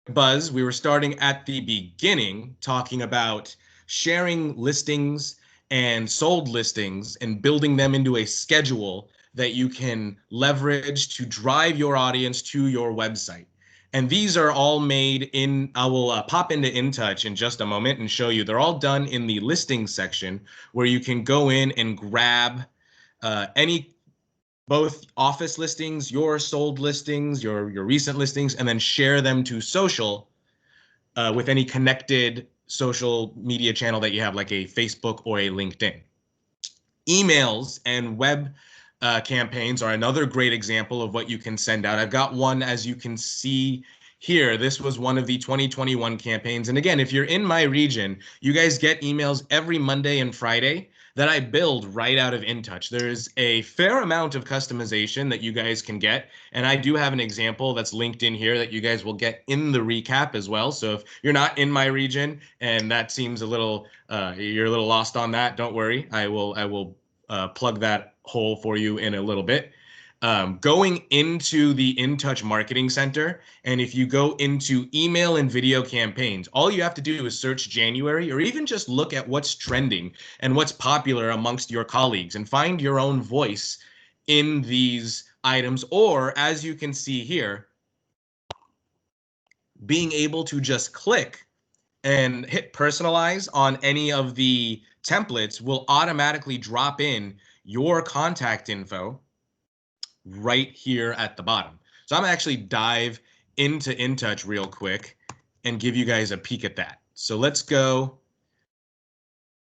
buzz. We were starting at the beginning talking about sharing listings and sold listings and building them into a schedule that you can leverage to drive your audience to your website. And these are all made in, I will pop into InTouch in just a moment and show you. They're all done in the listings section where you can go in and grab any both office listings, your sold listings, your recent listings, and then share them to social with any connected social media channel that you have, like a Facebook or a LinkedIn. Emails and web campaigns are another great example of what you can send out. I've got one, as you can see here. This was one of the 2021 campaigns. And again, if you're in my region, you guys get emails every Monday and Friday that I build right out of InTouch. There's a fair amount of customization that you guys can get. And I do have an example that's linked in here that you guys will get in the recap as well. So if you're not in my region and that seems a little, you're a little lost on that, don't worry. I will plug that hole for you in a little bit. Going into the InTouch Marketing Center, and if you go into email and video campaigns, all you have to do is search January or even just look at what's trending and what's popular amongst your colleagues and find your own voice in these items. Or as you can see here, being able to just click and hit personalize on any of the templates will automatically drop in your contact info right here at the bottom. So I'm gonna actually dive into InTouch real quick and give you guys a peek at that. So let's go.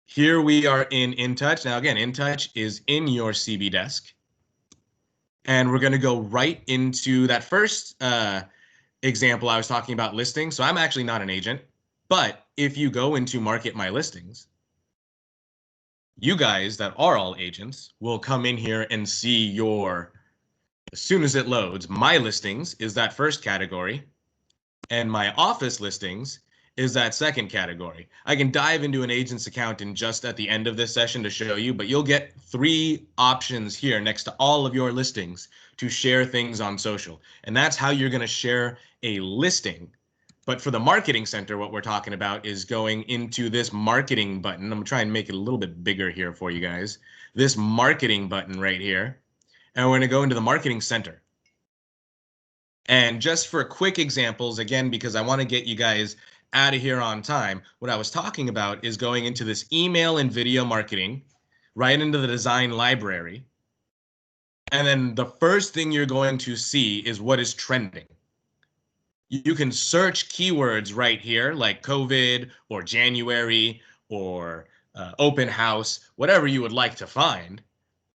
Here we are in InTouch. Now again, InTouch is in your CB desk. And we're gonna go right into that first example I was talking about, listings. So I'm actually not an agent, but if you go into Market My Listings, you guys that are all agents will come in here and see your, as soon as it loads, My Listings is that first category, and My Office Listings is that second category. I can dive into an agent's account in just at the end of this session to show you, but you'll get 3 options here next to all of your listings to share things on social. And that's how you're going to share a listing. But for the Marketing Center, what we're talking about is going into this marketing button. I'm going to try and make it a little bit bigger here for you guys. This marketing button right here. And we're going to go into the Marketing Center. And just for quick examples, again, because I want to get you guys out of here on time, what I was talking about is going into this email and video marketing, right into the design library. And then the first thing you're going to see is what is trending. You can search keywords right here, like COVID or January or open house, whatever you would like to find.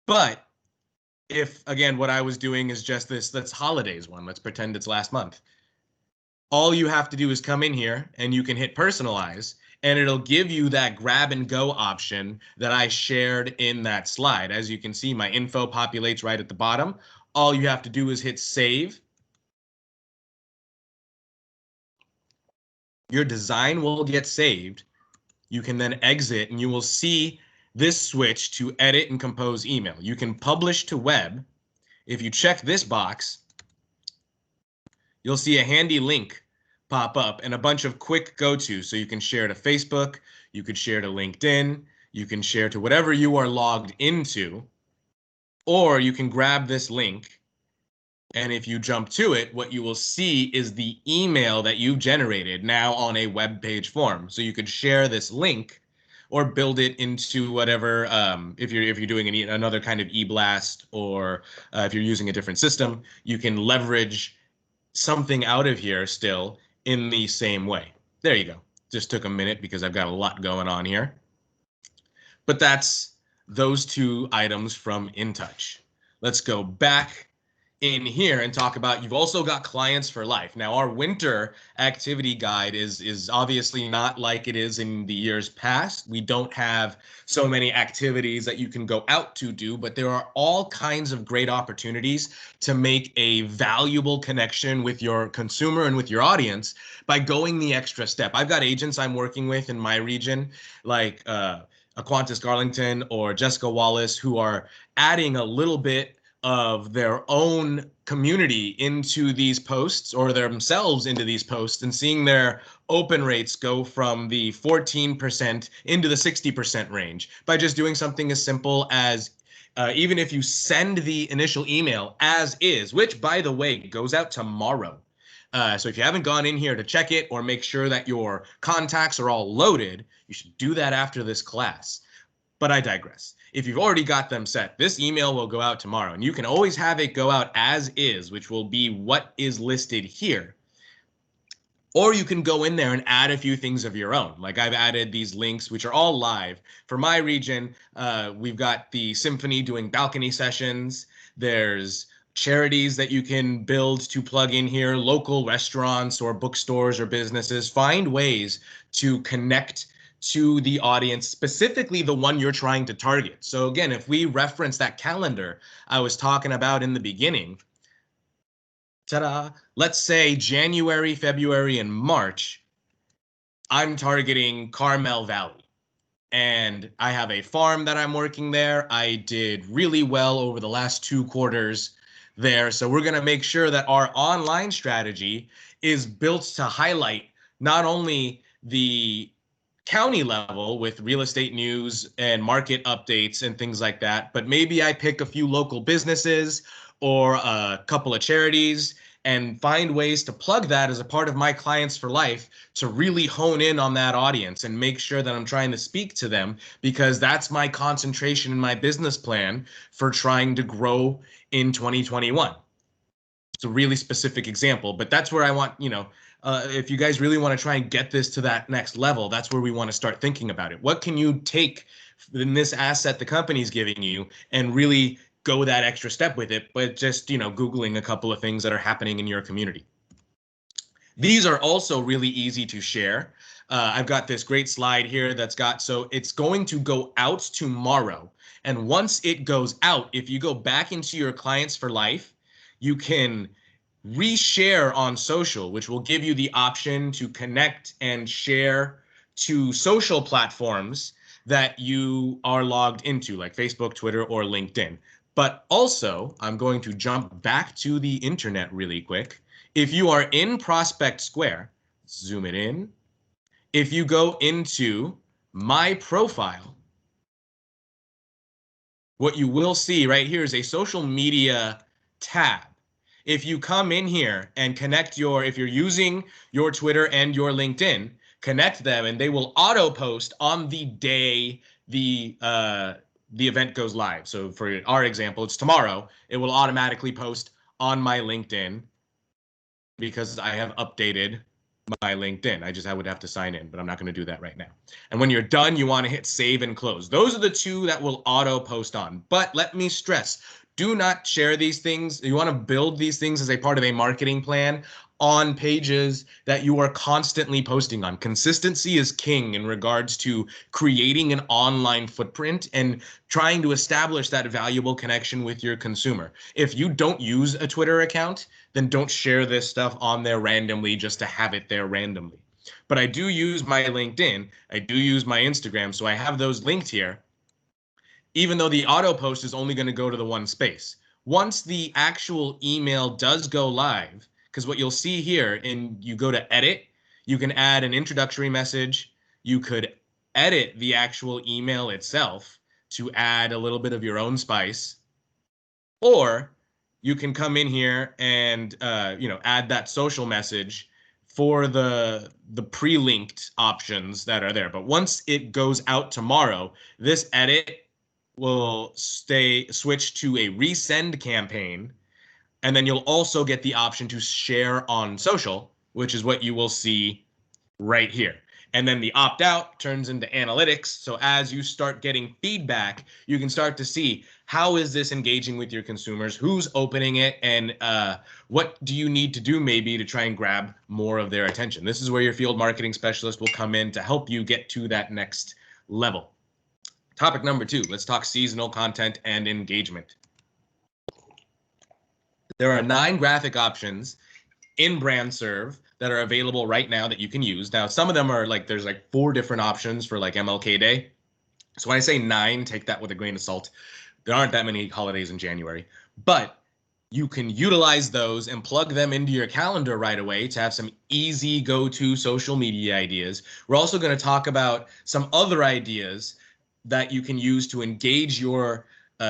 But if, again, what I was doing is just this, let's holidays one, let's pretend it's last month. All you have to do is come in here and you can hit personalize, and it'll give you that grab and go option that I shared in that slide. As you can see, my info populates right at the bottom. All you have to do is hit save. Your design will get saved. You can then exit and you will see this switch to edit and compose email. You can publish to web. If you check this box, you'll see a handy link pop up and a bunch of quick go-tos. So you can share to Facebook, you could share to LinkedIn, you can share to whatever you are logged into, or you can grab this link. And if you jump to it, what you will see is the email that you've generated now on a web page form. So you could share this link or build it into whatever, if you're doing another kind of e-blast, or if you're using a different system, you can leverage something out of here still in the same way. There you go. Just took a minute because I've got a lot going on here. But that's those 2 items from InTouch. Let's go back in here and talk about, you've also got clients for life. Now, our winter activity guide is obviously not like it is in the years past. We don't have so many activities that you can go out to do, but there are all kinds of great opportunities to make a valuable connection with your consumer and with your audience by going the extra step. I've got agents I'm working with in my region, like Aquantis Garlington or Jessica Wallace, who are adding a little bit of their own community into these posts or themselves into these posts and seeing their open rates go from the 14% into the 60% range by just doing something as simple as even if you send the initial email as is, which by the way goes out tomorrow. So if you haven't gone in here to check it or make sure that your contacts are all loaded, you should do that after this class. But I digress. If you've already got them set, this email will go out tomorrow, and you can always have it go out as is, which will be what is listed here. Or you can go in there and add a few things of your own. Like I've added these links, which are all live. For my region, we've got the Symphony doing balcony sessions. There's charities that you can build to plug in here, local restaurants or bookstores or businesses. Find ways to connect to the audience, specifically the one you're trying to target. So again, if we reference that calendar I was talking about in the beginning, ta-da, let's say January, February, and March, I'm targeting Carmel Valley. And I have a farm that I'm working there. I did really well over the last 2 quarters there. So we're going to make sure that our online strategy is built to highlight not only the county level with real estate news and market updates and things like that, but maybe I pick a few local businesses or a couple of charities and find ways to plug that as a part of my clients for life to really hone in on that audience and make sure that I'm trying to speak to them, because that's my concentration in my business plan for trying to grow in 2021. It's a really specific example, but that's where I want, if you guys really want to try and get this to that next level, that's where we want to start thinking about it. What can you take in this asset the company's giving you and really go that extra step with it, but just, Googling a couple of things that are happening in your community. These are also really easy to share. I've got this great slide here so it's going to go out tomorrow. And once it goes out, if you go back into your clients for life, you can reshare on social, which will give you the option to connect and share to social platforms that you are logged into, like Facebook, Twitter, or LinkedIn. But also, I'm going to jump back to the internet really quick. If you are in Prospect Square, zoom it in. If you go into my profile, what you will see right here is a social media tab. If you come in here and connect if you're using your Twitter and your LinkedIn, connect them and they will auto post on the day the event goes live. So for our example, it's tomorrow. It will automatically post on my LinkedIn because I have updated my LinkedIn. I would have to sign in, but I'm not going to do that right now. And when you're done, you want to hit save and close. Those are the two that will auto post on. But let me stress, do not share these things. You want to build these things as a part of a marketing plan on pages that you are constantly posting on. Consistency is king in regards to creating an online footprint and trying to establish that valuable connection with your consumer. If you don't use a Twitter account, then don't share this stuff on there randomly just to have it there randomly. But I do use my LinkedIn. I do use my Instagram. So I have those linked here, even though the auto post is only going to go to the one space. Once the actual email does go live, because what you'll see here, you go to edit, you can add an introductory message. You could edit the actual email itself to add a little bit of your own spice, or you can come in here and add that social message for the pre-linked options that are there. But once it goes out tomorrow, this edit will switch to a resend campaign. And then you'll also get the option to share on social, which is what you will see right here. And then the opt out turns into analytics. So as you start getting feedback, you can start to see how is this engaging with your consumers, who's opening it, and what do you need to do maybe to try and grab more of their attention. This is where your field marketing specialist will come in to help you get to that next level. Topic number 2, let's talk seasonal content and engagement. There are 9 graphic options in Brandserv that are available right now that you can use. Now, some of them are there's 4 different options for MLK Day. So when I say 9, take that with a grain of salt. There aren't that many holidays in January. But you can utilize those and plug them into your calendar right away to have some easy go-to social media ideas. We're also going to talk about some other ideas that you can use to engage your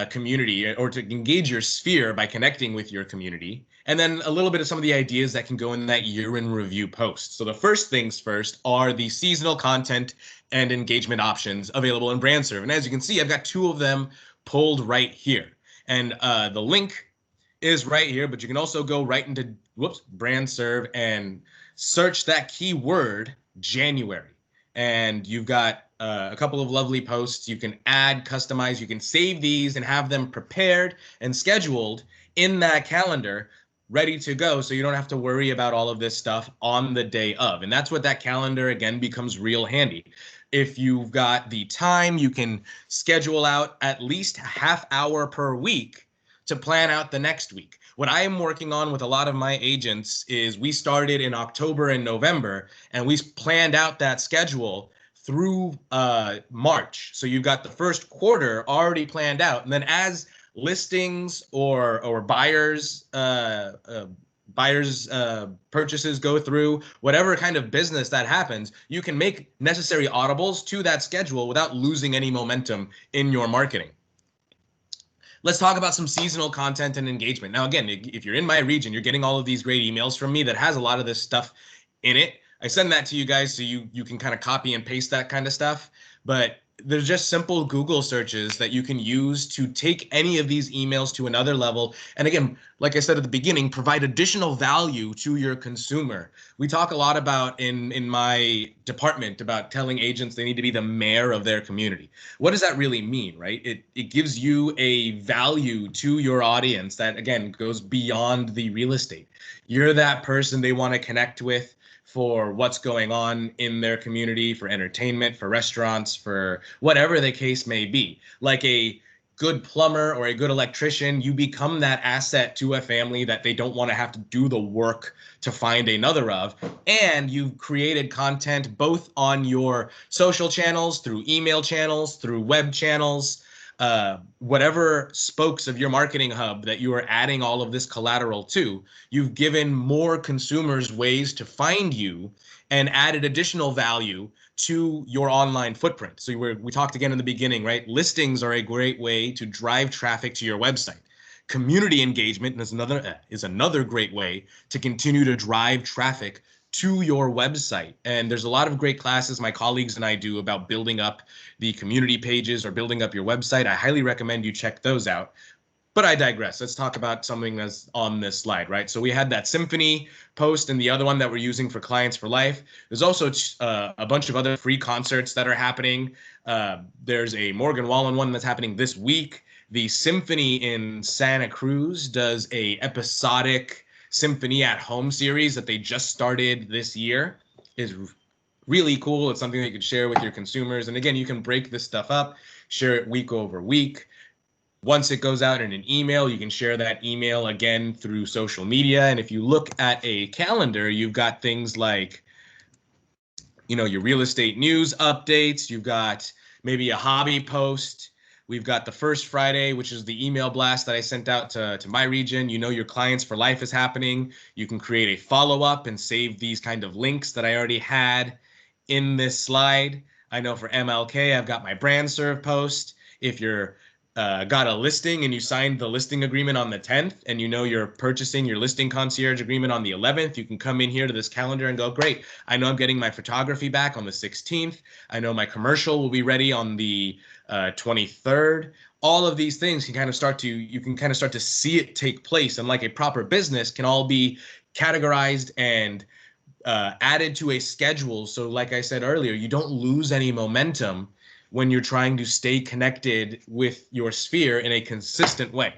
community or to engage your sphere by connecting with your community. And then a little bit of some of the ideas that can go in that year in review post. So the first things first are the seasonal content and engagement options available in Brandserv. And as you can see, I've got two of them pulled right here. And the link is right here, but you can also go right into Brandserv and search that keyword January. And you've got a couple of lovely posts. You can add, customize, you can save these and have them prepared and scheduled in that calendar, ready to go. So you don't have to worry about all of this stuff on the day of. And that's what that calendar, again, becomes real handy. If you've got the time, you can schedule out at least a half hour per week to plan out the next week. What I am working on with a lot of my agents is we started in October and November, and we planned out that schedule through March. So you've got the first quarter already planned out, and then as listings or buyers purchases go through, whatever kind of business that happens, you can make necessary audibles to that schedule without losing any momentum in your marketing. Let's talk about some seasonal content and engagement. Now, again, if you're in my region, you're getting all of these great emails from me that has a lot of this stuff in it. I send that to you guys so you can kind of copy and paste that kind of stuff. But there's just simple Google searches that you can use to take any of these emails to another level. And again, like I said at the beginning, provide additional value to your consumer. We talk a lot about in my department about telling agents they need to be the mayor of their community. What does that really mean, right? It gives you a value to your audience that, again, goes beyond the real estate. You're that person they want to connect with for what's going on in their community, for entertainment, for restaurants, for whatever the case may be. Like a good plumber or a good electrician, you become that asset to a family that they don't want to have to do the work to find another of. And you've created content both on your social channels, through email channels, through web channels, whatever spokes of your marketing hub that you are adding all of this collateral to. You've given more consumers ways to find you and added additional value to your online footprint. So we talked again in the beginning, right? Listings are a great way to drive traffic to your website. Community engagement is another great way to continue to drive traffic to your website. And there's a lot of great classes my colleagues and I do about building up the community pages or building up your website. I highly recommend you check those out. But I digress. Let's talk about something that's on this slide, right? So we had that Symphony post and the other one that we're using for Clients for Life. There's also a bunch of other free concerts that are happening. There's a Morgan Wallen one that's happening this week. The Symphony in Santa Cruz does a episodic Symphony at Home series that they just started this year. Is really cool. It's something that you could share with your consumers. And again, you can break this stuff up, share it week over week. Once it goes out in an email, you can share that email again through social media. And if you look at a calendar, you've got things like, your real estate news updates. You've got maybe a hobby post. We've got the first Friday, which is the email blast that I sent out to my region. Your Clients for Life is happening. You can create a follow-up and save these kind of links that I already had in this slide. I know for MLK, I've got my Brandserv post. If you're got a listing and you signed the listing agreement on the 10th and you're purchasing your listing concierge agreement on the 11th, you can come in here to this calendar and go, great, I know I'm getting my photography back on the 16th. I know my commercial will be ready on the 23rd. All of these things you can kind of start to see it take place, and like a proper business can all be categorized and added to a schedule. So like I said earlier, you don't lose any momentum when you're trying to stay connected with your sphere in a consistent way.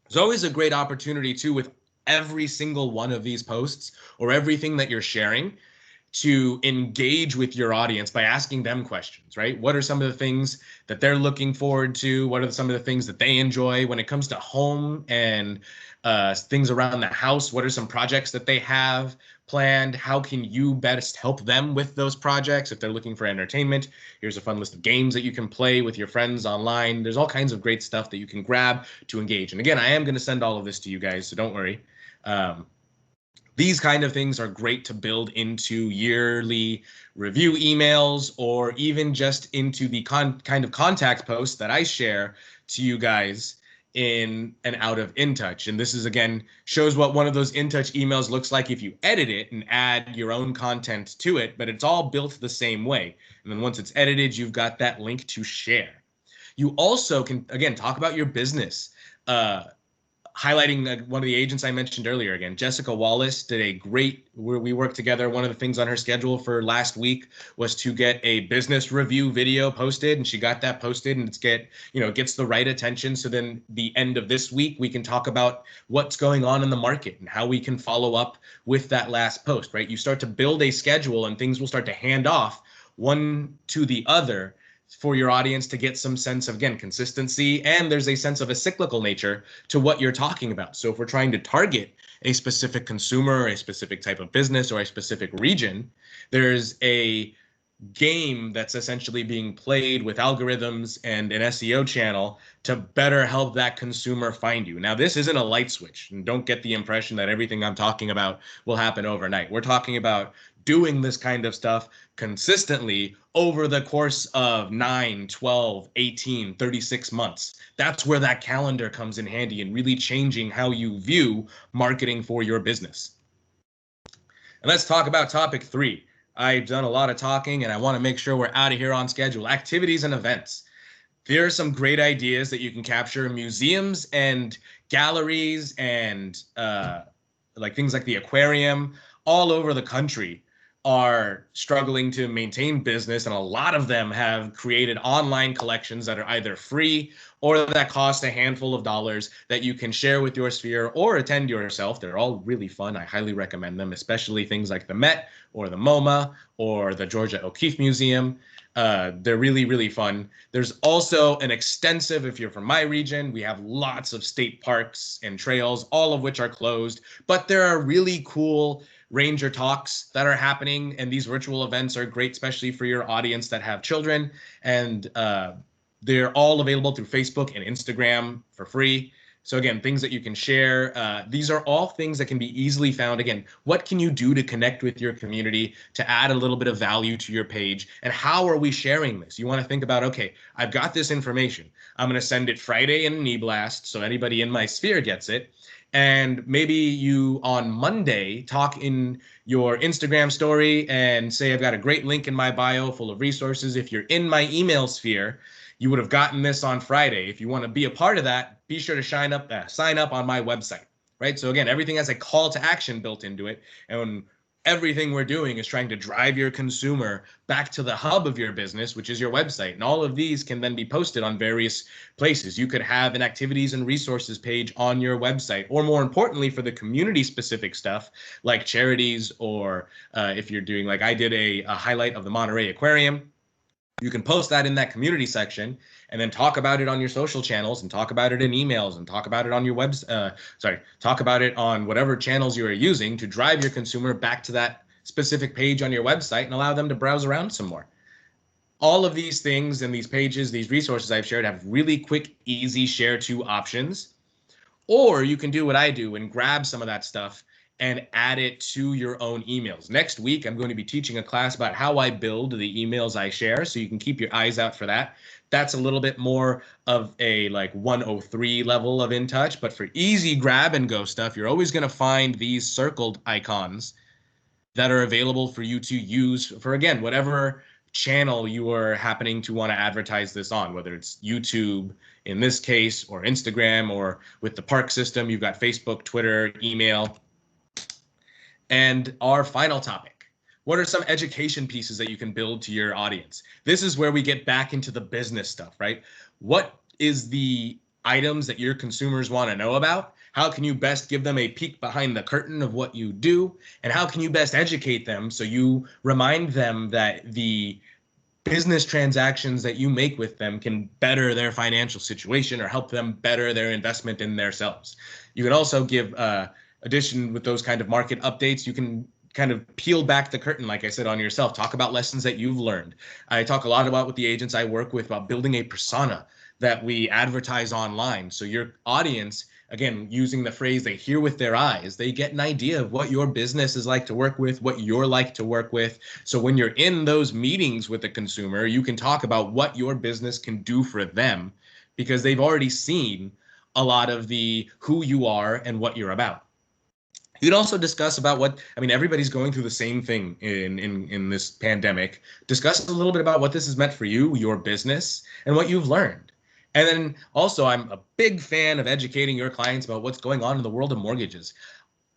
There's always a great opportunity too with every single one of these posts or everything that you're sharing. to engage with your audience by asking them questions, right? What are some of the things that they're looking forward to? What are some of the things that they enjoy when it comes to home and things around the house? What are some projects that they have planned? How can you best help them with those projects? If they're looking for entertainment, here's a fun list of games that you can play with your friends online. There's all kinds of great stuff that you can grab to engage. And again, I am going to send all of this to you guys, so don't worry. These kind of things are great to build into yearly review emails, or even just into the kind of contact posts that I share to you guys in and out of InTouch. And this is, again, shows what one of those InTouch emails looks like if you edit it and add your own content to it, but it's all built the same way. And then once it's edited, you've got that link to share. You also can, again, talk about your business. Highlighting one of the agents I mentioned earlier, again, Jessica Wallace did a great, we worked together. One of the things on her schedule for last week was to get a business review video posted, and she got that posted, and gets the right attention. So then the end of this week, we can talk about what's going on in the market and how we can follow up with that last post, right? You start to build a schedule and things will start to hand off one to the other for your audience to get some sense of, again, consistency. And there's a sense of a cyclical nature to what you're talking about. So if we're trying to target a specific consumer, or a specific type of business, or a specific region, there's a game that's essentially being played with algorithms and an SEO channel to better help that consumer find you. Now, this isn't a light switch, and don't get the impression that everything I'm talking about will happen overnight. We're talking about doing this kind of stuff consistently over the course of 9, 12, 18, 36 months. That's where that calendar comes in handy and really changing how you view marketing for your business. And let's talk about topic 3. I've done a lot of talking and I want to make sure we're out of here on schedule. Activities and events. There are some great ideas that you can capture in museums and galleries and like things like the aquarium all over the country are struggling to maintain business, and a lot of them have created online collections that are either free or that cost a handful of dollars that you can share with your sphere or attend yourself. They're all really fun. I highly recommend them, especially things like the Met or the MoMA or the Georgia O'Keeffe Museum. They're really, really fun. There's also an extensive, if you're from my region, we have lots of state parks and trails, all of which are closed, but there are really cool ranger talks that are happening, and these virtual events are great, especially for your audience that have children, and they're all available through Facebook and Instagram for free. So again, things that you can share. These are all things that can be easily found. Again, what can you do to connect with your community, to add a little bit of value to your page? And how are we sharing this? You want to think about, okay, I've got this information. I'm going to send it Friday in an e-blast so anybody in my sphere gets it. And maybe you on Monday talk in your Instagram story and say, I've got a great link in my bio full of resources. If you're in my email sphere, you would have gotten this on Friday. If you want to be a part of that, be sure to sign up on my website, right? So again, everything has a call to action built into it. And everything we're doing is trying to drive your consumer back to the hub of your business, which is your website. And all of these can then be posted on various places. You could have an activities and resources page on your website, or more importantly, for the community specific stuff like charities, or if you're doing, like I did a highlight of the Monterey Aquarium, you can post that in that community section and then talk about it on your social channels and talk about it in emails and talk about it on your talk about it on whatever channels you are using to drive your consumer back to that specific page on your website and allow them to browse around some more. All of these things and these pages, these resources I've shared, have really quick, easy share to options. Or you can do what I do and grab some of that stuff and add it to your own emails. Next week, I'm going to be teaching a class about how I build the emails I share, so you can keep your eyes out for that. That's a little bit more of a like 103 level of InTouch, but for easy grab and go stuff, you're always going to find these circled icons that are available for you to use for, again, whatever channel you are happening to want to advertise this on, whether it's YouTube in this case, or Instagram, or with the park system, you've got Facebook, Twitter, email. And our final topic, what are some education pieces that you can build to your audience? This is where we get back into the business stuff, right? What is the items that your consumers want to know about? How can you best give them a peek behind the curtain of what you do? And how can you best educate them so you remind them that the business transactions that you make with them can better their financial situation or help them better their investment in themselves? You can also give addition with those kind of market updates. You can kind of peel back the curtain, like I said, on yourself. Talk about lessons that you've learned. I talk a lot about with the agents I work with about building a persona that we advertise online. So your audience, again, using the phrase they hear with their eyes, they get an idea of what your business is like to work with, what you're like to work with. So when you're in those meetings with the consumer, you can talk about what your business can do for them because they've already seen a lot of the who you are and what you're about. You can also discuss about what, I mean, everybody's going through the same thing in this pandemic. Discuss a little bit about what this has meant for you, your business, and what you've learned. And then also, I'm a big fan of educating your clients about what's going on in the world of mortgages.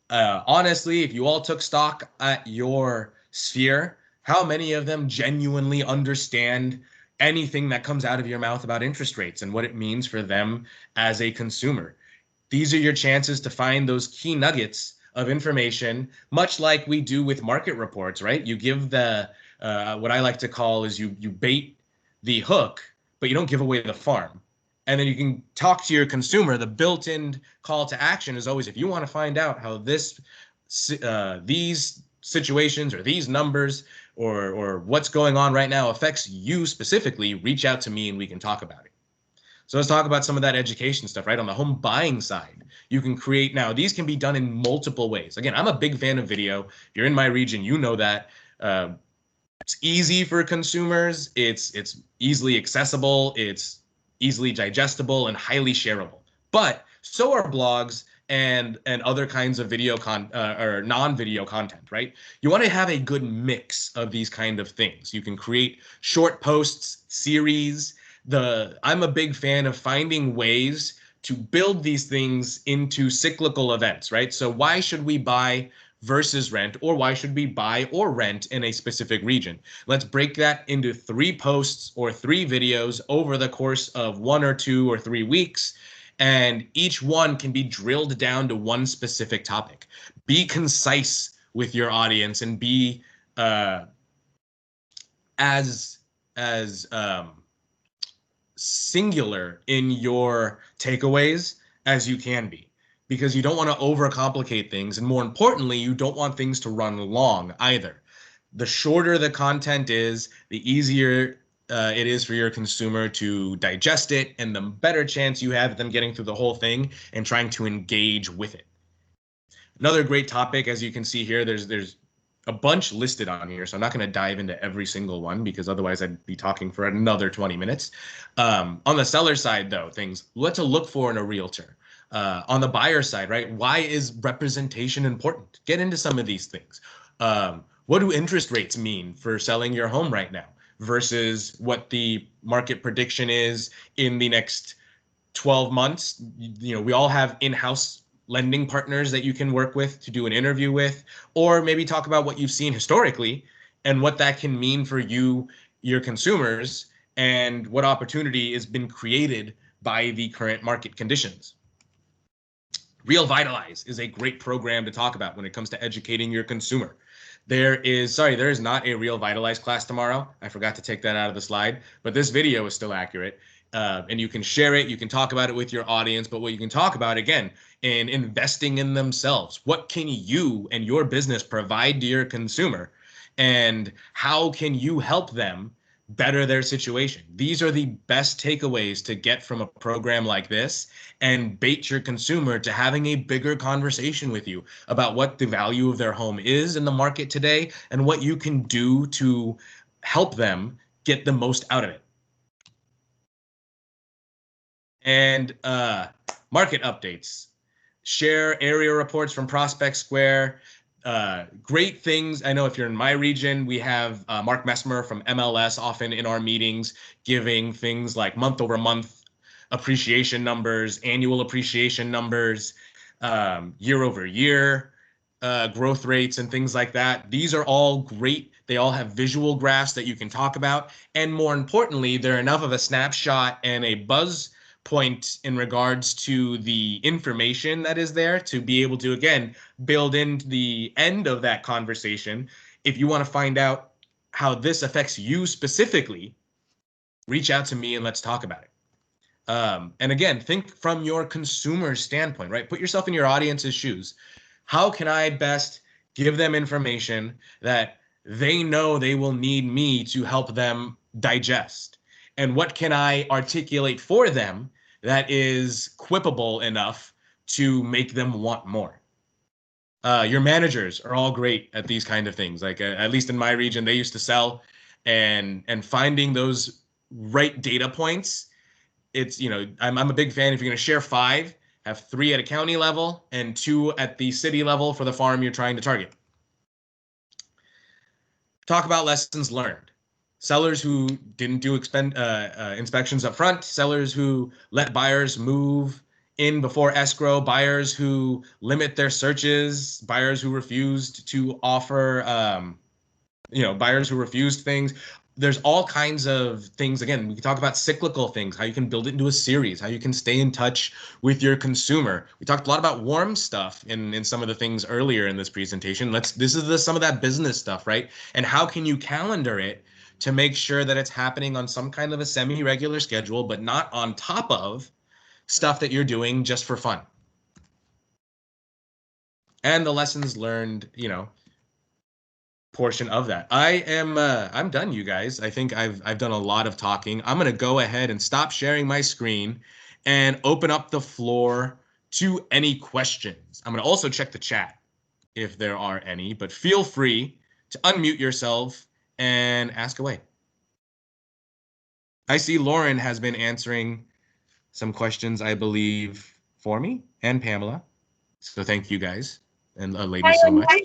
Honestly, if you all took stock at your sphere, how many of them genuinely understand anything that comes out of your mouth about interest rates and what it means for them as a consumer? These are your chances to find those key nuggets of information, much like we do with market reports, right? You give the, what I like to call is you bait the hook, but you don't give away the farm. And then you can talk to your consumer. The built-in call to action is always, if you want to find out how these situations or these numbers or what's going on right now affects you specifically, reach out to me and we can talk about it. So let's talk about some of that education stuff, right? On the home buying side, you can create, now these can be done in multiple ways. Again, I'm a big fan of video. If you're in my region, you know that. It's easy for consumers. It's easily accessible. It's easily digestible and highly shareable. But so are blogs and other kinds of video or non-video content, right? You want to have a good mix of these kind of things. You can create short posts, series. I'm a big fan of finding ways to build these things into cyclical events, right? So why should we buy versus rent, or why should we buy or rent in a specific region? Let's break that into 3 posts or 3 videos over the course of 1 or 2 or 3 weeks. And each one can be drilled down to one specific topic. Be concise with your audience and be as singular in your takeaways as you can be, because you don't want to overcomplicate things. And more importantly, you don't want things to run long either. The shorter the content is, the easier it is for your consumer to digest it, and the better chance you have of them getting through the whole thing and trying to engage with it. Another great topic, as you can see here, there's a bunch listed on here, so I'm not going to dive into every single one because otherwise I'd be talking for another 20 minutes. On the seller side, though, things what to look for in a realtor. On the buyer side, right? Why is representation important? Get into some of these things. What do interest rates mean for selling your home right now versus what the market prediction is in the next 12 months? You know, we all have in-house lending partners that you can work with to do an interview with, or maybe talk about what you've seen historically and what that can mean for you, your consumers, and what opportunity has been created by the current market conditions. Vitalize is a great program to talk about when it comes to educating your consumer. There is not a Vitalize class tomorrow. I forgot to take that out of the slide, but this video is still accurate. And you can share it, you can talk about it with your audience, but what you can talk about, again, in investing in themselves. What can you and your business provide to your consumer? And how can you help them better their situation? These are the best takeaways to get from a program like this and bait your consumer to having a bigger conversation with you about what the value of their home is in the market today and what you can do to help them get the most out of it. And market updates. Share area reports from Prospect Square. Great things. I know if you're in my region, we have Mark Messmer from MLS often in our meetings giving things like month over month appreciation numbers, annual appreciation numbers, year over year growth rates and things like that. These are all great. They all have visual graphs that you can talk about. And more importantly, they're enough of a snapshot and a buzz point in regards to the information that is there to be able to, again, build in the end of that conversation. If you want to find out how this affects you specifically, reach out to me and let's talk about it. And again, think from your consumer standpoint, right? Put yourself in your audience's shoes. How can I best give them information that they know they will need me to help them digest? And what can I articulate for them that is quippable enough to make them want more? Your managers are all great at these kind of things. Like at least in my region, they used to sell, and finding those right data points. It's, I'm a big fan. If you're going to share 5, have 3 at a county level and 2 at the city level for the farm you're trying to target. Talk about lessons learned. Sellers who didn't do inspections up front, sellers who let buyers move in before escrow, buyers who limit their searches, buyers who refused to offer, buyers who refused things. There's all kinds of things. Again, we can talk about cyclical things, how you can build it into a series, how you can stay in touch with your consumer. We talked a lot about warm stuff in some of the things earlier in this presentation. This is some of that business stuff, right? And how can you calendar it to make sure that it's happening on some kind of a semi-regular schedule, but not on top of stuff that you're doing just for fun. And the lessons learned, portion of that. I'm done, you guys. I think I've done a lot of talking. I'm going to go ahead and stop sharing my screen and open up the floor to any questions. I'm going to also check the chat if there are any, but feel free to unmute yourself and ask away. I see Lauren has been answering some questions, I believe, for me and Pamela. So thank you guys and ladies so much.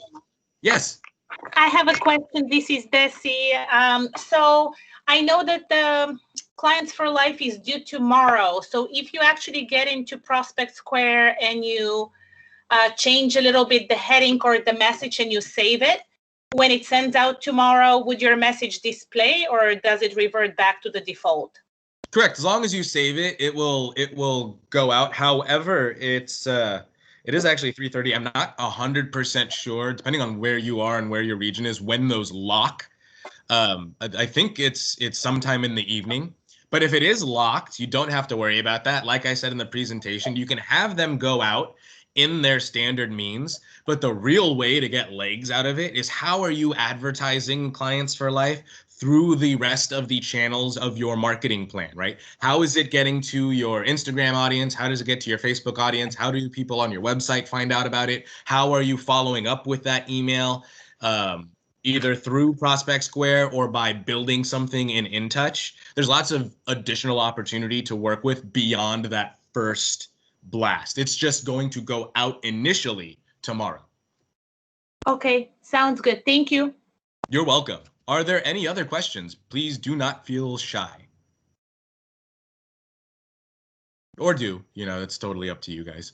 Yes. I have a question. This is Desi. So I know that the Clients for Life is due tomorrow. So if you actually get into Prospect Square and you change a little bit the heading or the message and you save it, when it sends out tomorrow, would your message display or does it revert back to the default? Correct. As long as you save it, it will go out. However, it is actually 3:30. I'm not 100% sure, depending on where you are and where your region is, when those lock. I think it's sometime in the evening. But if it is locked, you don't have to worry about that. Like I said in the presentation, you can have them go out in their standard means, but the real way to get legs out of it is how are you advertising Clients for Life through the rest of the channels of your marketing plan, right? How is it getting to your Instagram audience? How does it get to your Facebook audience? How do people on your website find out about it? How are you following up with that email? Either through Prospect Square or by building something in InTouch. There's lots of additional opportunity to work with beyond that first blast. It's just going to go out initially tomorrow. Okay, sounds good. Thank you. You're welcome. Are there any other questions? Please do not feel shy. Or do, it's totally up to you guys.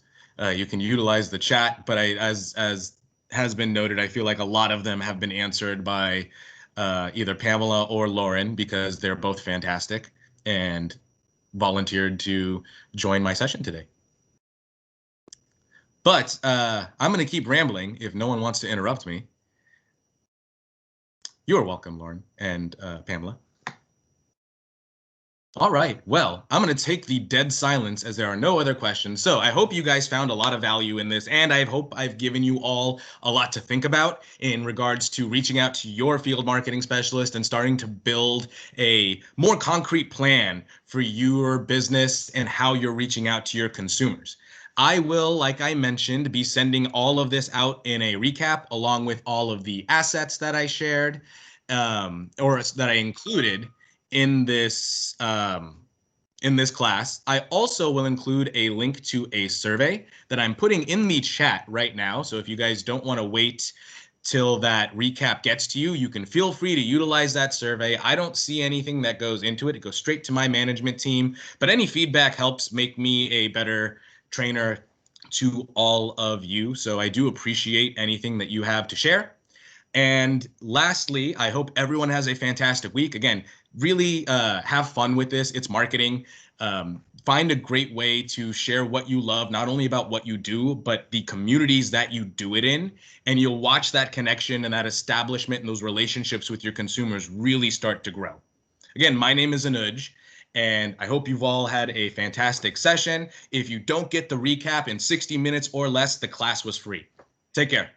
You can utilize the chat, but as has been noted, I feel like a lot of them have been answered by either Pamela or Lauren because they're both fantastic and volunteered to join my session today. But I'm going to keep rambling if no one wants to interrupt me. You're welcome, Lauren and Pamela. All right, well, I'm going to take the dead silence as there are no other questions. So I hope you guys found a lot of value in this, and I hope I've given you all a lot to think about in regards to reaching out to your field marketing specialist and starting to build a more concrete plan for your business and how you're reaching out to your consumers. I will, like I mentioned, be sending all of this out in a recap along with all of the assets that I shared or that I included in this class. I also will include a link to a survey that I'm putting in the chat right now. So if you guys don't want to wait till that recap gets to you, you can feel free to utilize that survey. I don't see anything that goes into it. It goes straight to my management team, but any feedback helps make me a better trainer to all of you. So I do appreciate anything that you have to share. And lastly, I hope everyone has a fantastic week. Again, really have fun with this. It's marketing. Find a great way to share what you love, not only about what you do, but the communities that you do it in. And you'll watch that connection and that establishment and those relationships with your consumers really start to grow. Again, my name is Anuj, and I hope you've all had a fantastic session. If you don't get the recap in 60 minutes or less, the class was free. Take care.